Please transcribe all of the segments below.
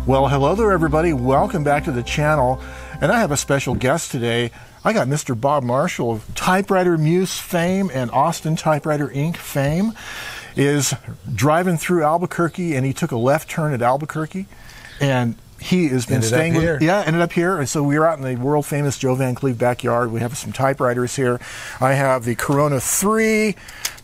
Well, hello there everybody, welcome back to the channel, and I have a special guest today. I got Mr. Bob Marshall of Typewriter Muse fame and Austin Typewriter Inc. fame is driving through Albuquerque, and he took a left turn at Albuquerque, and he has been staying with, ended up here. And so we were out in the world famous Joe Van Cleve backyard. We have some typewriters here. I have the Corona 3,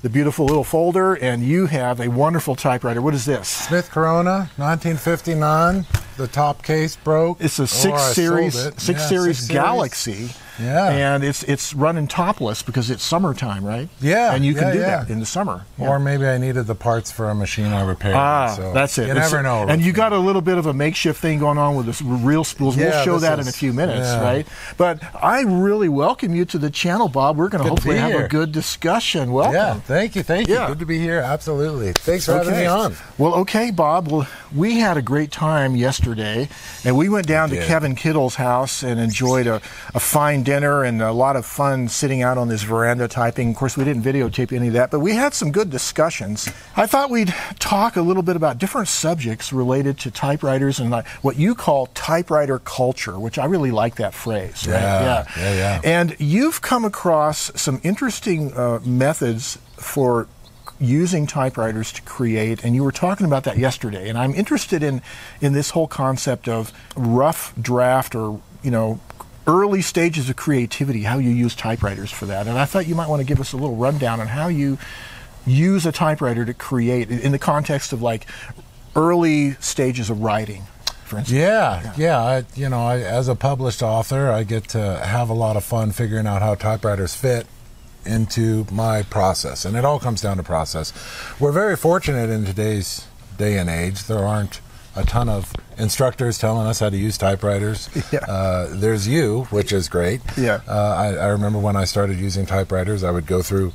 the beautiful little folder, and you have a wonderful typewriter. What is this? Smith Corona, 1959. The top case broke. It's a 6 series Galaxy. Yeah. And it's running topless because it's summertime, right? Yeah. And you can do that in the summer. Or maybe I needed the parts for a machine I repaired. So that's it. You never know. And you got a little bit of a makeshift thing going on with this real spools. We'll show that in a few minutes, right? But I really welcome you to the channel, Bob. We're going to hopefully have a good discussion. Welcome. Yeah, thank you. Yeah. Good to be here. Absolutely. Thanks for having me on. Well, okay, Bob. Well, we had a great time yesterday, and we went down to Kevin Kittle's house and enjoyed a fine dinner and a lot of fun sitting out on this veranda typing. Of course, we didn't videotape any of that, but we had some good discussions. I thought we'd talk a little bit about different subjects related to typewriters and what you call typewriter culture, which I really like that phrase. Right? Yeah. And you've come across some interesting methods for using typewriters to create, and you were talking about that yesterday, and I'm interested in this whole concept of rough draft, or early stages of creativity, how you use typewriters for that. And I thought you might want to give us a little rundown on how you use a typewriter to create in the context of like early stages of writing, for instance. I, as a published author, I get to have a lot of fun figuring out how typewriters fit into my process, and it all comes down to process. We're very fortunate in today's day and age. There aren't a ton of instructors telling us how to use typewriters. There's you, which is great. I remember when I started using typewriters, I would go through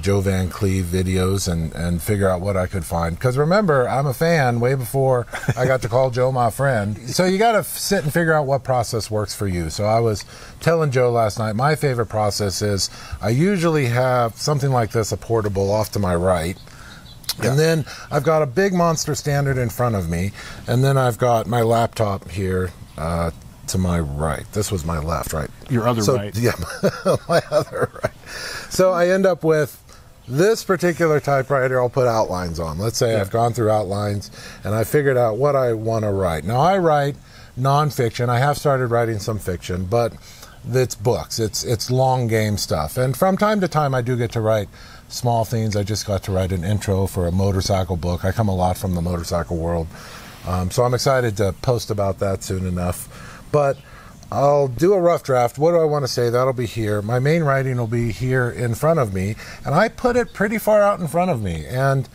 Joe Van Cleve videos and figure out what I could find. Because remember, I'm a fan way before I got to call Joe my friend. So you got to sit and figure out what process works for you. So I was telling Joe last night, my favorite process is I usually have something like this, a portable off to my right. And then I've got a big monster standard in front of me, and then I've got my laptop here to my right. This was my left, right? Your other right. Yeah, my other right. So I end up with this particular typewriter I'll put outlines on. Let's say I've gone through outlines, and I figured out what I want to write. Now, I write nonfiction. I have started writing some fiction, but it's books. It's long game stuff. And from time to time, I do get to write small things. I just got to write an intro for a motorcycle book. I come a lot from the motorcycle world, so I'm excited to post about that soon enough. But I'll do a rough draft. What do I want to say? That'll be here. My main writing will be here in front of me, and I put it pretty far out in front of me. And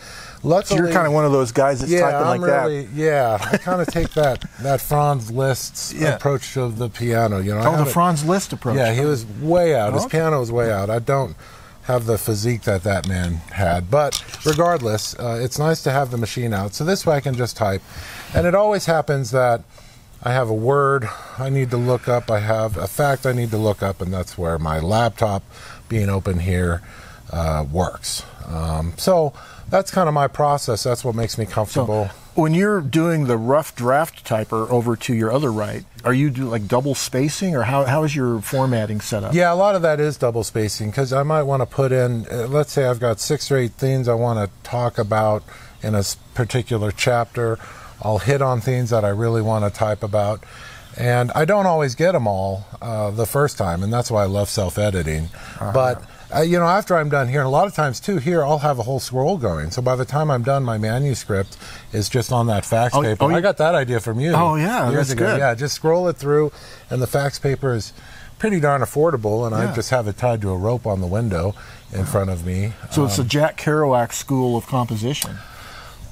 luckily, so you're kind of one of those guys that's typing like that. Yeah, I kind of take that Franz Liszt approach to the piano. The Franz Liszt approach. Yeah, he was way out. His piano was way out. I don't have the physique that man had, but regardless, it's nice to have the machine out, so this way I can just type. And it always happens that I have a word I need to look up, I have a fact I need to look up, and that's where my laptop being open here works. So that's kind of my process. That's what makes me comfortable. So when you're doing the rough draft typer over to your other right, are you doing like double spacing, or how is your formatting set up? Yeah, a lot of that is double spacing, because I might want to put in, let's say I've got 6 or 8 things I want to talk about in a particular chapter. I'll hit on things that I really want to type about, and I don't always get them all the first time, and that's why I love self-editing. But after I'm done here, and a lot of times too, here I'll have a whole scroll going. So by the time I'm done, my manuscript is just on that fax paper. I got that idea from you. Oh yeah, years ago. Good. Yeah, just scroll it through, and the fax paper is pretty darn affordable, and I just have it tied to a rope on the window in front of me. So it's a Jack Kerouac school of composition.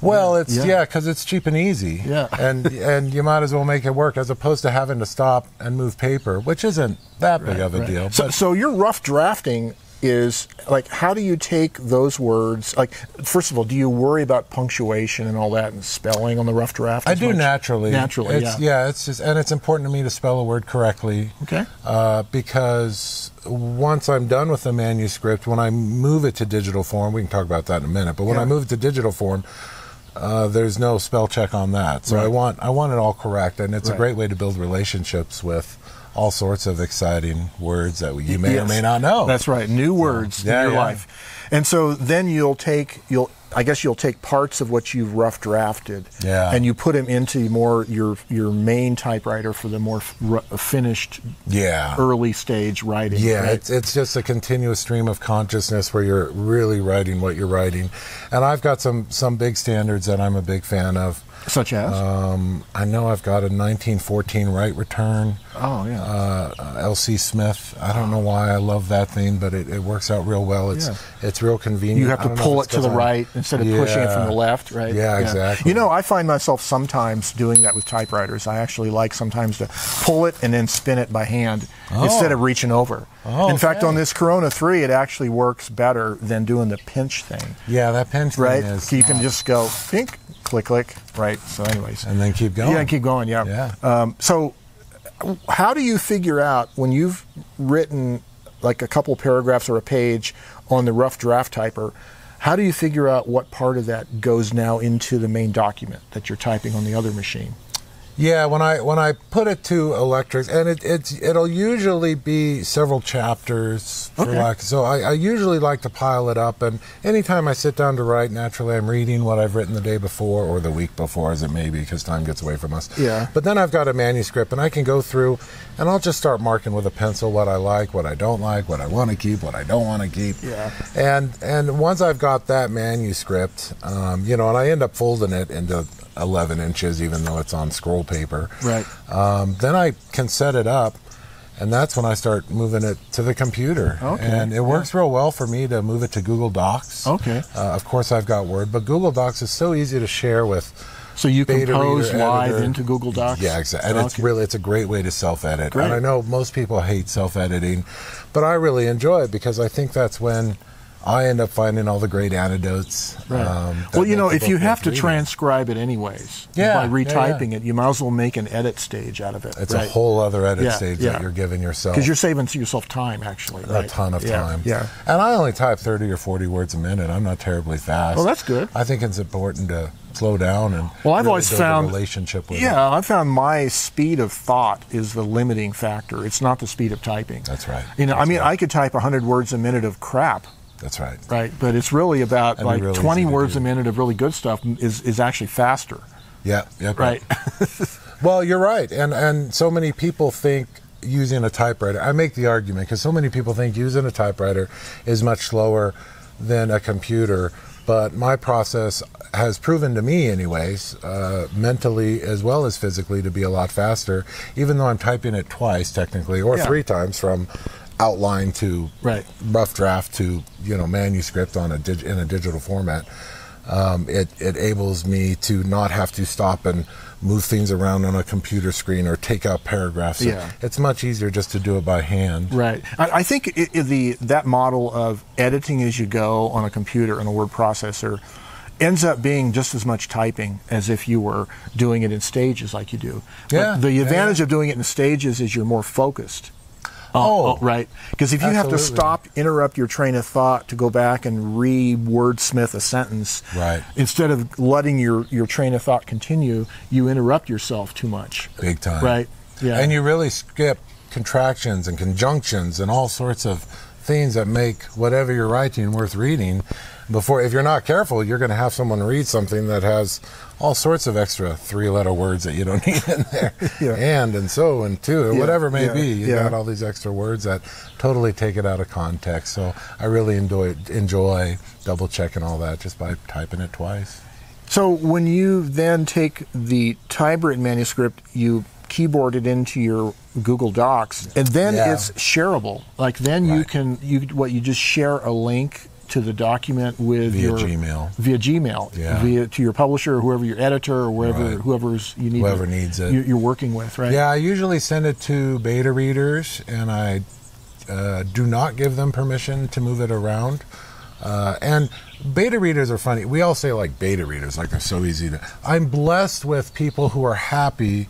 Well, it's because it's cheap and easy. And you might as well make it work, as opposed to having to stop and move paper, which isn't that big of a deal. So your rough drafting is like, how do you take those words? Like, first of all, do you worry about punctuation and all that and spelling on the rough draft? I do naturally. It's just, and it's important to me to spell a word correctly. Okay. Because once I'm done with the manuscript, when I move it to digital form, we can talk about that in a minute, but when I move it to digital form, there's no spell check on that. So Right. I want it all correct, and it's a Right. great way to build relationships with all sorts of exciting words that you may or Yes. may not know. That's right. New words yeah, in your yeah. life. And so then you'll take parts of what you've rough drafted, Yeah. and you put them into more your main typewriter for the more finished, Yeah. early stage writing. Yeah, right? it's just a continuous stream of consciousness where you're really writing what you're writing. And I've got some big standards that I'm a big fan of. Such as? I know I've got a 1914 right return. Oh, yeah. L.C. Smith. I don't know why I love that thing, but it works out real well. It's real convenient. You have to pull it to the right instead of pushing it from the left, right? Yeah, exactly. You know, I find myself sometimes doing that with typewriters. I actually like sometimes to pull it and then spin it by hand instead of reaching over. Oh, in fact, okay. on this Corona 3, it actually works better than doing the pinch thing. Yeah, that pinch thing Right? is... You can just go, think, click, click, right? So anyways. And then keep going. Yeah, keep going, yeah. So how do you figure out when you've written like a couple paragraphs or a page on the rough draft typer, how do you figure out what part of that goes now into the main document that you're typing on the other machine? Yeah, when I put it to electrics, and it'll usually be several chapters. So I usually like to pile it up, and anytime I sit down to write, naturally I'm reading what I've written the day before or the week before, as it may be, because time gets away from us. Yeah. But then I've got a manuscript, and I can go through, and I'll just start marking with a pencil what I like, what I don't like, what I want to keep, what I don't want to keep. Yeah. And once I've got that manuscript, and I end up folding it into 11 inches, even though it's on scroll paper. Right. Then I can set it up, and that's when I start moving it to the computer. Okay. And it works real well for me to move it to Google Docs. Okay. Of course, I've got Word, but Google Docs is so easy to share with. So you Beta compose reader, live editor. into Google Docs? Yeah, exactly. And it's a great way to self-edit. Great. And I know most people hate self-editing, but I really enjoy it because I think that's when I end up finding all the great anecdotes. Right. Well, if you have to reading. transcribe it anyways, Yeah, by retyping it, you might as well make an edit stage out of it. It's a whole other edit stage yeah. that you're giving yourself. Because you're saving yourself time, actually. A ton of time. Yeah. And I only type 30 or 40 words a minute. I'm not terribly fast. Well, that's good. I think it's important to slow down and I've really always build found a relationship with it. Yeah, I found my speed of thought is the limiting factor. It's not the speed of typing. That's right. I could type 100 words a minute of crap. That's right. Right, but it's really about That'd be like real 20 easy to words do. a minute of really good stuff is actually faster. Yeah. Right. Well, you're right. And so many people think using a typewriter, I make the argument because so many people think using a typewriter is much slower than a computer. But my process has proven to me anyways, mentally as well as physically, to be a lot faster, even though I'm typing it twice technically, or 3 times from outline to rough draft to manuscript in a digital format. It enables me to not have to stop and move things around on a computer screen or take out paragraphs. It's much easier just to do it by hand. Right. I think that model of editing as you go on a computer and a word processor ends up being just as much typing as if you were doing it in stages like you do. But the advantage of doing it in stages is you're more focused. Right. Because if you have to stop, interrupt your train of thought to go back and re-wordsmith a sentence, instead of letting your train of thought continue, you interrupt yourself too much. Big time. Right. Yeah. And you really skip contractions and conjunctions and all sorts of things that make whatever you're writing worth reading. If you're not careful, you're going to have someone read something that has all sorts of extra 3-letter words that you don't need in there. And so and to, or whatever it may be. You got all these extra words that totally take it out of context. So I really enjoy double checking all that just by typing it twice. So when you then take the typewritten manuscript, you keyboard it into your Google Docs, and then it's shareable. Like then you just share a link to the document with via Gmail, to your publisher or whoever your editor or whoever needs it, you're working with, right? Yeah, I usually send it to beta readers, and I do not give them permission to move it around. And beta readers are funny. We all say like beta readers, like they're so easy to. I'm blessed with people who are happy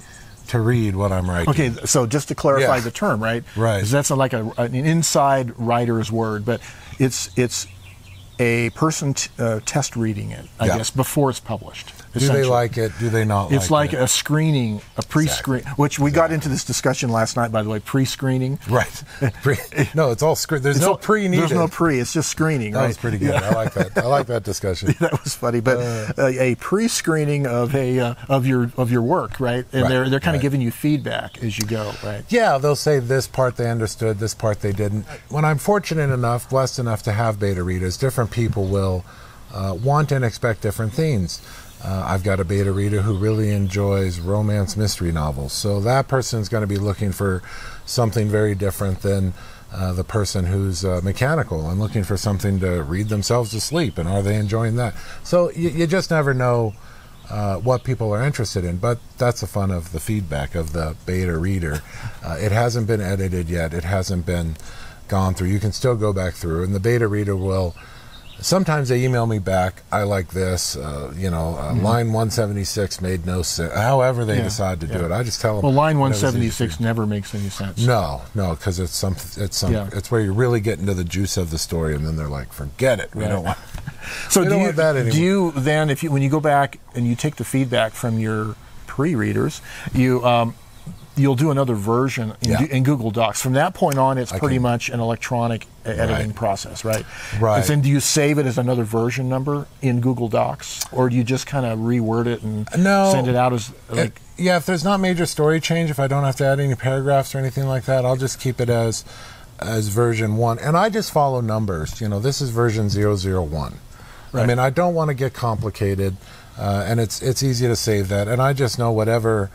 to read what I'm writing. Okay, so just to clarify the term, right? Right. Because that's like an inside writer's word, but it's a person test reading it, I guess, before it's published. Do they like it? Do they not like it? It's like a screening, a pre-screen, which we got into this discussion last night, by the way, pre-screening. Right. No, it's all screen. There's no pre needed. There's no pre. It's just screening, right? That was pretty good. I like that. I like that discussion. That was funny. But a pre-screening of your work, right? And they're kind of giving you feedback as you go, right? Yeah, they'll say this part they understood, this part they didn't. When I'm fortunate enough, blessed enough to have beta readers, different people will want and expect different things. I've got a beta reader who really enjoys romance mystery novels, so that person's going to be looking for something very different than the person who's mechanical and looking for something to read themselves to sleep, and are they enjoying that? So you just never know what people are interested in, but that's the fun of the feedback of the beta reader. It hasn't been edited yet, it hasn't been gone through. You can still go back through, and the beta reader will. Sometimes they email me back, I like this, line 176 made no sense. However they decide to do it, I just tell them. Well, line 176 never makes any sense. No, because it's where you really get into the juice of the story, and then they're like, forget it, we don't want. So we don't want that anymore. Do you then, when you go back and you take the feedback from your pre-readers, you'll do another version in Google Docs. From that point on, it's pretty much an electronic editing process, right? Right. And then do you save it as another version number in Google Docs, or do you just kind of reword it and send it out as like? If there's not major story change, if I don't have to add any paragraphs or anything like that, I'll just keep it as version 1. And I just follow numbers. This is version 001. Right. I mean, I don't want to get complicated, and it's easy to save that. And I just know whatever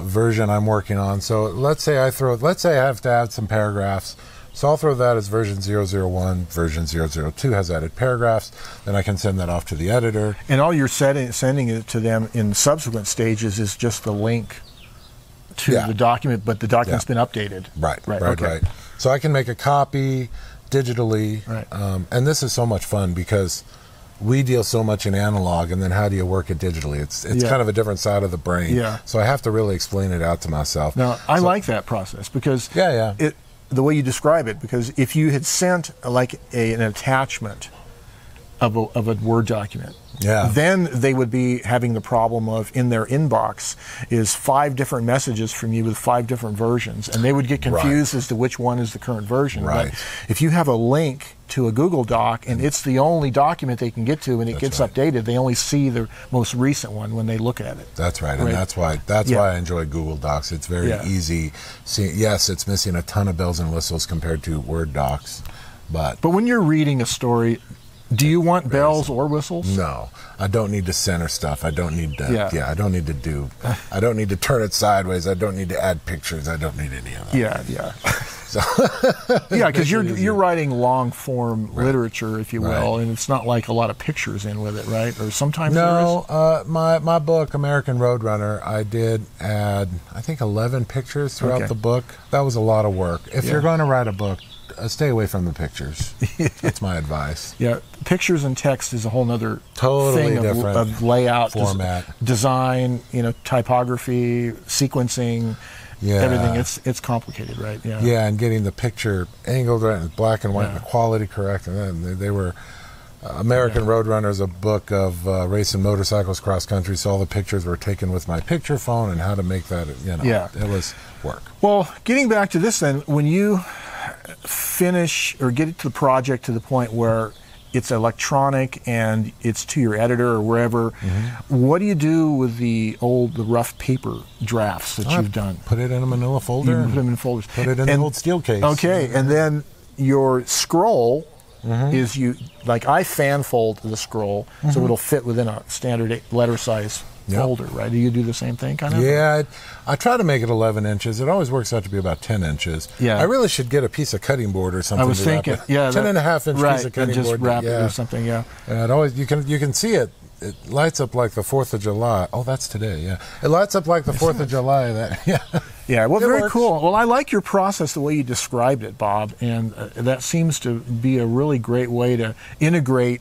version I'm working on. So let's say I have to add some paragraphs. So I'll throw that as version 001, version 002 has added paragraphs. Then I can send that off to the editor. And all you're sending it to them in subsequent stages is just the link to the document, but the document's been updated. Right. So I can make a copy digitally. Right. And this is so much fun because we deal so much in analog, and then how do you work it digitally? It's kind of a different side of the brain. Yeah. So I have to really explain it out to myself. Now, I like that process because the way you describe it, because if you had sent like an attachment of a Word document, then they would be having the problem of, in their inbox is 5 different messages from you with 5 different versions, and they would get confused as to which one is the current version. Right. But if you have a link to a Google Doc and it's the only document they can get to, and it gets updated, they only see the most recent one when they look at it. That's right, and that's why I enjoy Google Docs. It's very easy. Yes, it's missing a ton of bells and whistles compared to Word docs, but when you're reading a story, do you want bells or whistles? No, I don't need to center stuff. I don't need to. I don't need to I don't need to turn it sideways. I don't need to add pictures. I don't need any of that. Yeah. So, because you're writing long form literature, if you will, and it's not like a lot of pictures in with it, right? Or sometimes there is. My book, American Roadrunner, I did add, I think, 11 pictures throughout the book. That was a lot of work. If you're going to write a book, stay away from the pictures. That's my advice. Yeah, pictures and text is a whole other totally thing different of layout, format, design, typography, sequencing, everything. It's complicated, right? Yeah, and getting the picture angled right and black and white and the quality correct. And then they were American Roadrunner is a book of racing motorcycles cross country. So all the pictures were taken with my picture phone, and how to make that. It was work. Well, getting back to this, then, when you finish or get it to the project to the point where it's electronic and it's to your editor or wherever, what do you do with the rough paper drafts that you've done? Put it in a manila folder. You put them in folders. Put it in an old steel case. Okay, and then your scroll is I fan fold the scroll so it'll fit within a standard letter size folder, right? Do you do the same thing, kind of? Yeah, I try to make it 11 inches. It always works out to be about 10 inches. Yeah. I really should get a piece of cutting board or something. I was thinking, 10 and a half inch piece of cutting and just board. Wrap it or something, And it always, you can see it. It lights up like the 4th of July. Oh, that's today, It lights up like the 4th of July. Yeah, well, very works. cool. Well, I like your process, the way you described it, Bob, and that seems to be a really great way to integrate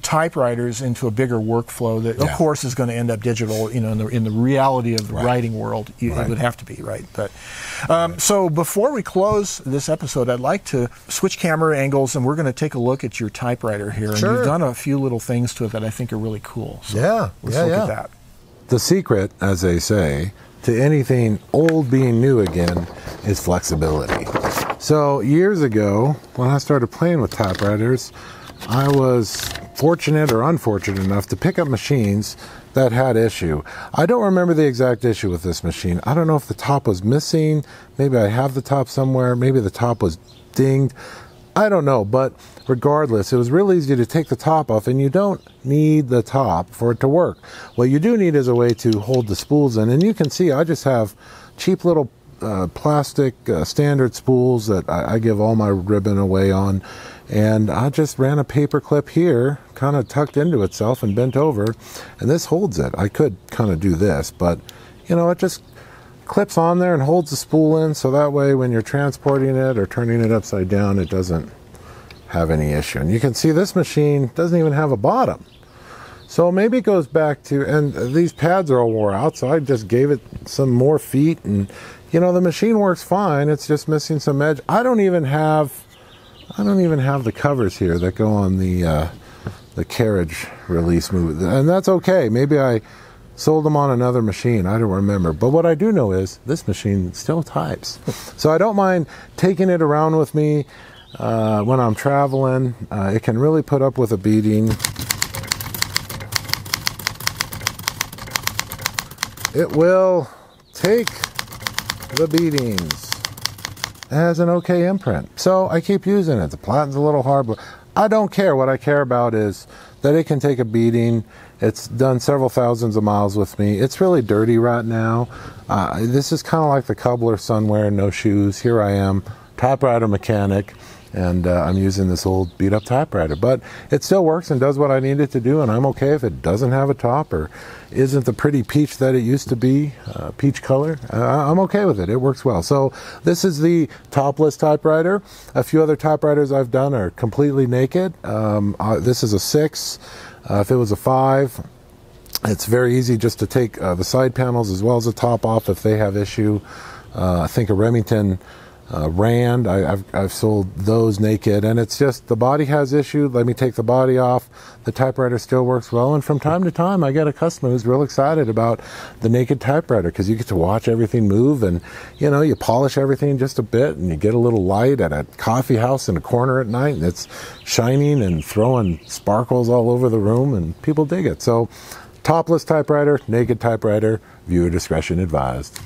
typewriters into a bigger workflow that, of course, is going to end up digital. You know, in the reality of the writing world, it would have to be, right? But so before we close this episode, I'd like to switch camera angles, and we're going to take a look at your typewriter here. And you've done a few little things to it that I think are really cool. So let's look at that. The secret, as they say, to anything old being new again is flexibility. So years ago, when I started playing with typewriters, I was fortunate or unfortunate enough to pick up machines that had issue. I don't remember the exact issue with this machine. I don't know if the top was missing. Maybe I have the top somewhere. Maybe the top was dinged. I don't know, but regardless, it was real easy to take the top off, and you don't need the top for it to work. What you do need is a way to hold the spools in, and you can see I just have cheap little plastic standard spools that I give all my ribbon away on, and I just ran a paper clip here, kind of tucked into itself and bent over, and this holds it. I could kind of do this, but you know, it just clips on there and holds the spool in, so that way when you're transporting it or turning it upside down, it doesn't have any issue. And you can see this machine doesn't even have a bottom. So maybe it goes back to, and these pads are all wore out, so I just gave it some more feet, and you know, the machine works fine. It's just missing some edge. I don't even have the covers here that go on the carriage release move, and that's okay. Maybe I sold them on another machine. I don't remember. But what I do know is this machine still types. So I don't mind taking it around with me when I'm traveling. It can really put up with a beating. It will take the beatings. It has an okay imprint. So I keep using it. The platinum's a little hard, but I don't care. What I care about is that it can take a beating. It's done several thousands of miles with me. It's really dirty right now. This is kind of like the cobbler's son wearing no shoes. Here I am, typewriter mechanic, and I'm using this old beat-up typewriter. But it still works and does what I need it to do, and I'm okay if it doesn't have a top or isn't the pretty peach that it used to be, peach color. I'm okay with it. It works well. So this is the topless typewriter. A few other typewriters I've done are completely naked. This is a 6. If it was a 5, it's very easy just to take the side panels as well as the top off if they have issue. I think a Remington Rand, I've sold those naked, and it's just the body has issue. Let me take the body off. The typewriter still works well, and from time to time I get a customer who's real excited about the naked typewriter because you get to watch everything move, and you know, you polish everything just a bit, and you get a little light at a coffee house in a corner at night, and it's shining and throwing sparkles all over the room, and people dig it. So topless typewriter, naked typewriter, viewer discretion advised.